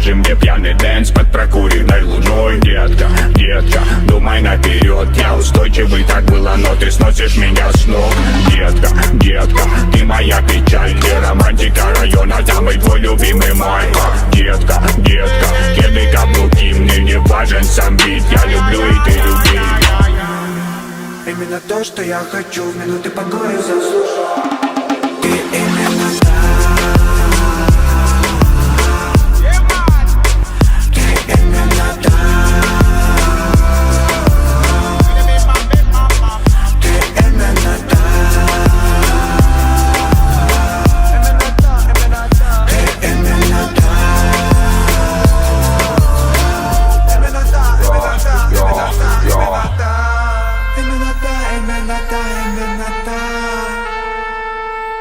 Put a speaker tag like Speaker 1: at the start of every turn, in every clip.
Speaker 1: покажи мне пьяный дэнс под прокуренной луной. Детка, детка, думай наперед, я устойчивый, так было, но ты сносишь меня с ног. Детка, детка, ты моя печаль, ты романтика района, самый твой любимый Майк. Детка, детка, кеды, каблуки, мне не важен сам бит, я люблю и ты люби.
Speaker 2: Именно то, что я хочу, в минуты покоя заслужу. Ты именно та. Ты именно та. Ты именно та. Ты именно та.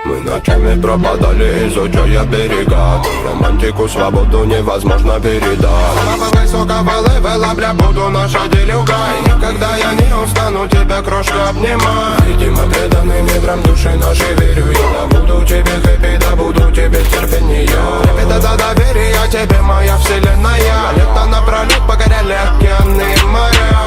Speaker 3: Мы ночами пропадали, изучая берега. Романтику, свободу невозможно передать. Слава высокого левела, бля, буду наша делюга. И никогда я не устану тебя, крошка, обнимать. Видимо, преданным ветрам души нашей верю я. Буду тебе хэппи, да буду тебе терпение. Это за доверие тебе, моя вселенная. Лето напролет покоряли океаны и моря.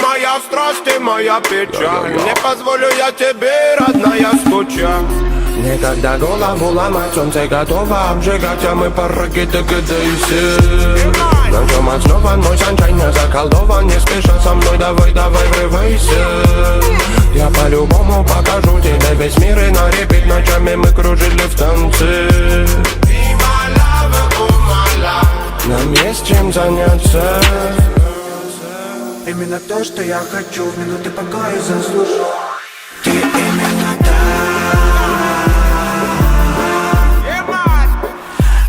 Speaker 3: Моя страсть и моя печаль. Не позволю я тебе, родная, скучать. Никогда голову ломать, солнце готово обжигать, а мы пороги догадайся. Ночью основан мой санчай, не заколдован, не спеша со мной, давай, врывайся. Я по-любому покажу тебе весь мир, и на репит ночами мы кружили в танце. Нам есть чем заняться.
Speaker 2: Именно то, что я хочу, в минуты покоя заслужу. Ты именно та.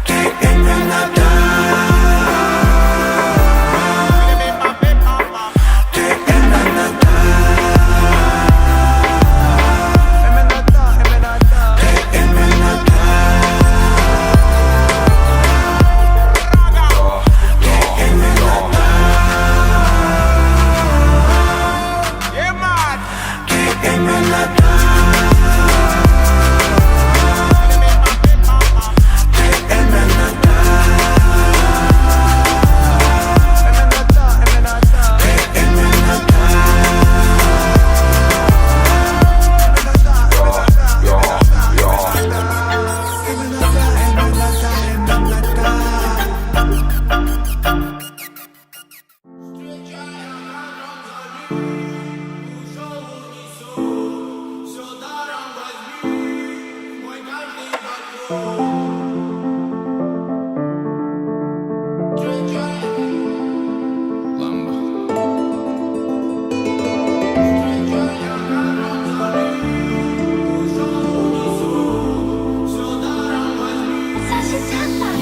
Speaker 2: Ты именно та. Ты именно та. Ты именно та.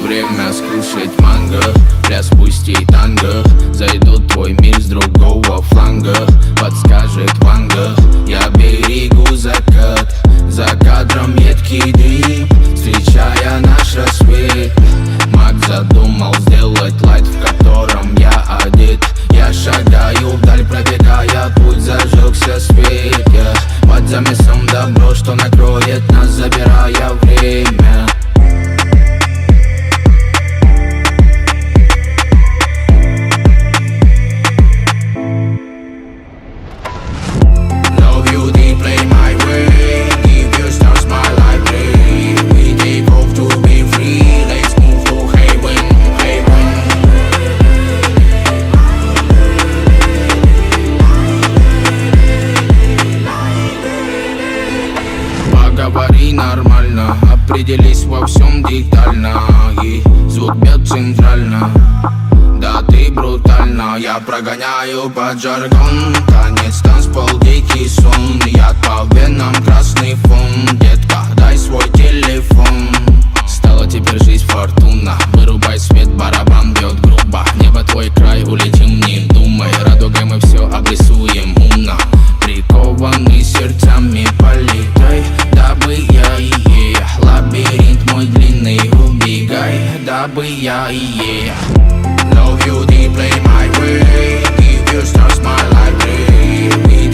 Speaker 4: Время скушать манго, пляс пустей танго. Зайду в твой мир с другого фланга. Подскажет Ванга, я берегу закат. За кадром едкий дым, встречая наш рассвет. Маг задумал сделать лайт, в котором я одет. Я шагаю вдаль, пробегая путь, зажегся свет. Я под замесом добро, что накроет нас, забирая время. Говори нормально, определись во всем детально. И звук бьет центрально, да ты брутально. Я прогоняю под жаргон, танец, танцпол, дикий сон. Я по венам, красный фон. Детка, дай свой телефон. Стала теперь жизнь фортуна. Вырубай свет, барабан бьет грубо. Небо твой край, улетим, не думай. Радугой мы все обрисуем умно. Прикованы сердцами, полетай, дабы я и лабиринт мой длинный, убегай, дабы я и Love you deep, play my way. Give you stars, my library. We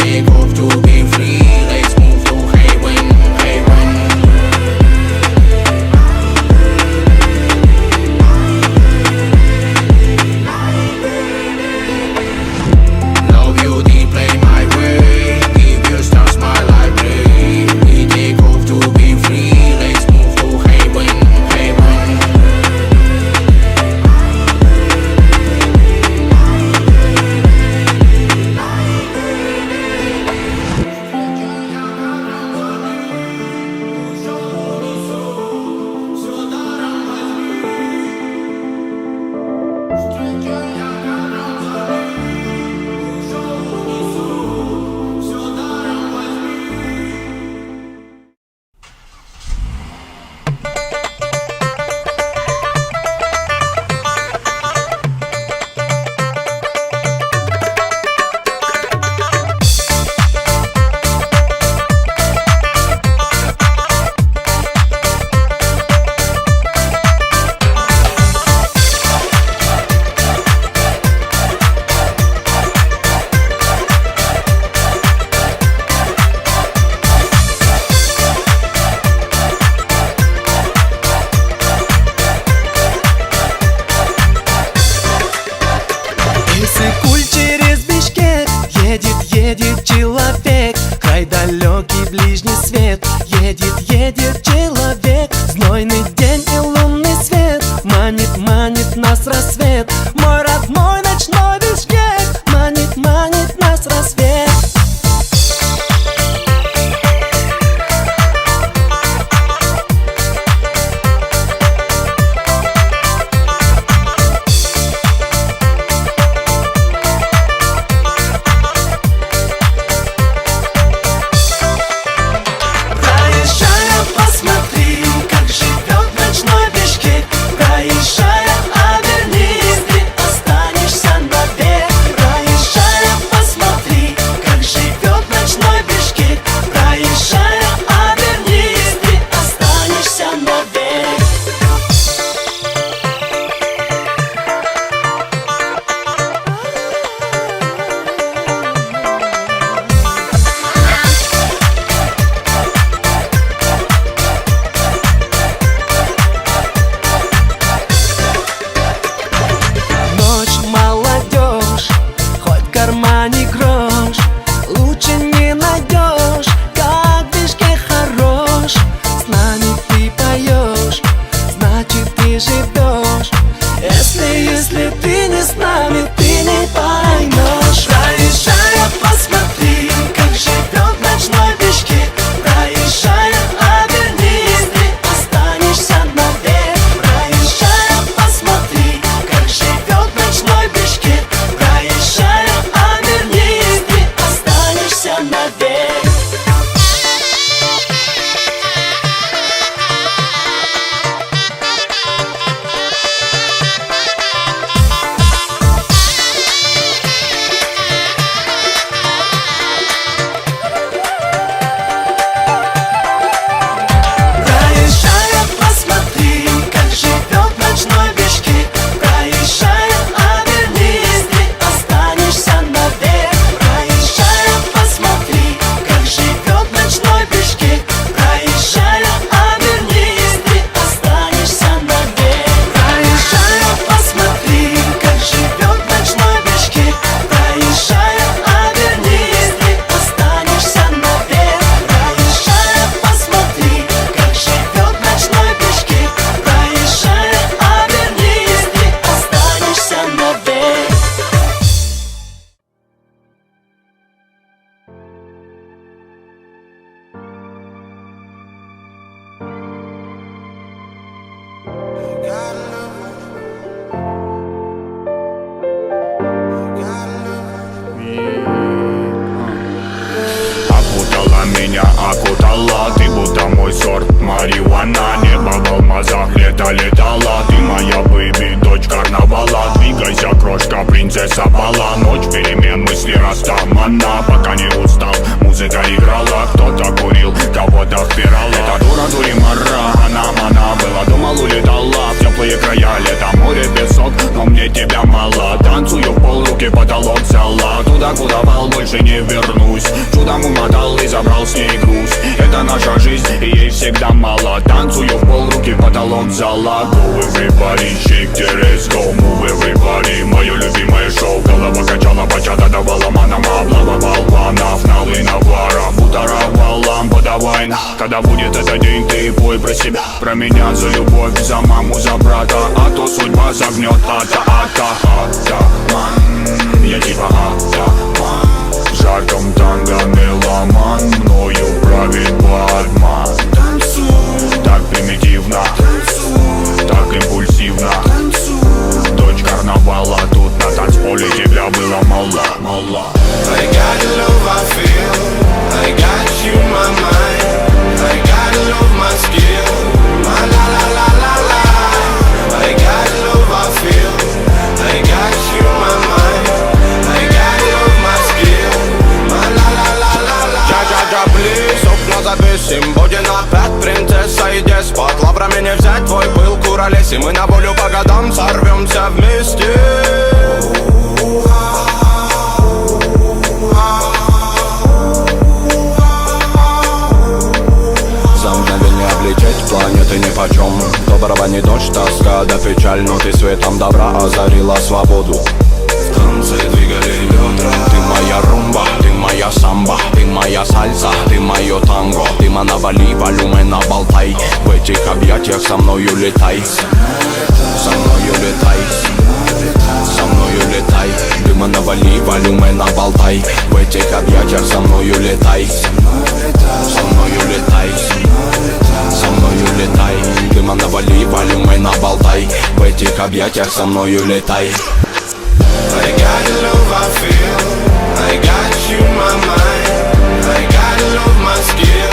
Speaker 5: человек, край далекий, ближний свет. Едет, едет человек, знойный день и лунный свет. Манит, манит нас рассвет, мой родной ночной Бишкек. Манит, манит нас рассвет. Если ты не с нами, ты не поймешь. Проезжая, посмотри, как живет ночной Бишкек. Проезжая, обернись, ты останешься навек. Проезжая, посмотри, как живет ночной Бишкек. Проезжая, обернись, ты останешься навек.
Speaker 1: Окутала меня, окутала, ты будто мой сорт марихуана. Небо в алмазах, лето летала, ты моя бэйби, дочь карнавала. Двигайся, крошка, принцесса бала. Ночь перемен, мысли растамана. Пока не устал, музыка играла. Кто-то курил, кого-то впирала. Эта дура дуримара, она была, думал, улетала в теплые края. Лето, море, песок, но мне тебя мало. Танцую в пол, руки потолок взяла. Туда, куда вал, больше не вернусь. Чудом умотал и забрал с ней груз. Это наша жизнь, и ей всегда мало. Танцую в пол, руки потолок взяла. Go everybody, shake the let's go. Move everybody, мое любимое шоу. Голова качала, бачата давала манама. Облава болванов, налы навара. Бутаровал лампа, давай на. Когда будет этот день, ты пой про себя. Про меня, за любовь, за маму, за брата. А то судьба загнет, атаман. Я типа атаман. В жарком танго меломан, мною правит бадман. Так примитивно, так импульсивно. Дочь карнавала, тут на танцполе тебя было мало.
Speaker 3: I got the love I feel, I got you in my mind. I got the love my skill, my la la la la la. I got the love I feel, I got you in my mind. I got the love my skill, my la la la la la. Джа-джа-джа, плиз, окна завесим. Будет опять принцесса и деспот. Лаврами не взять твой пыл, куролесим. Мы на волю по годам сорвемся вместе. Планеты нипочем. Доброго не дождь, тоска да печаль. Но ты светом добра озарила свободу. В танце двигали бедра. Ты моя румба, ты моя моя самба, ты моя сальса, ты мое танго. Дыма навали, волюмена болтай, в этих объятиях со мною летай. Со мною летай, со мною летай. Дыма навали, волюмена болтай, в этих объятиях со мною летай. Со мною летай, со мною летай. Дыма навали, волюмена болтай, в этих объятиях со мною летай.
Speaker 6: I got love I feel, I got you my mind, I got love my skill,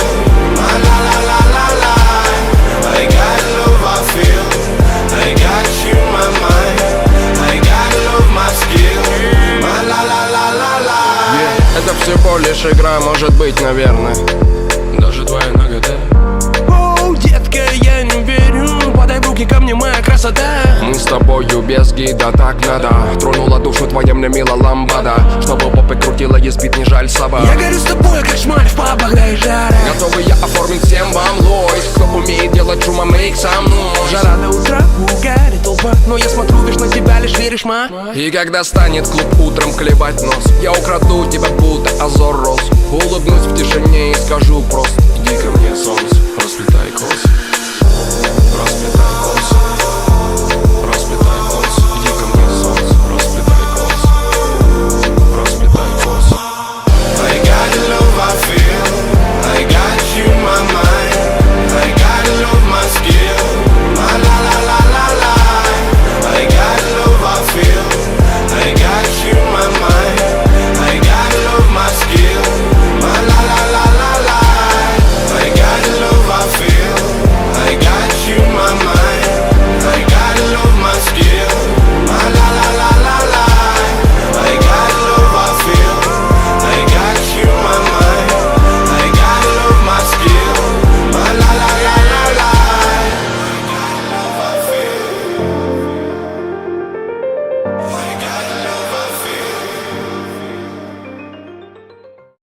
Speaker 6: my la la la la la. I got love I feel, I got you my mind, I got love my skill, my la la la la la.
Speaker 3: Это всего лишь игра, может быть, наверное. Даже твоя нагота.
Speaker 5: Оу, детка, я не верю. Подай в руки ко мне, моя красота.
Speaker 3: Мы с тобою без гида, так надо. Тронула душу твоя мне мила ламбада. Чтобы попы крутила, есть бит, не жаль собак.
Speaker 5: Я горю с тобой, как шмаль в пабах, да и жара.
Speaker 3: Готовы я оформить всем вам лойс. Кто умеет делать шума, мейк со мной.
Speaker 5: Жара до утра, угари толпа. Но я смотрю, лишь на тебя, лишь веришь, ма.
Speaker 3: И когда станет клуб утром клевать нос, я украду тебя, будто Азор Рос. Улыбнусь в тишине и скажу просто: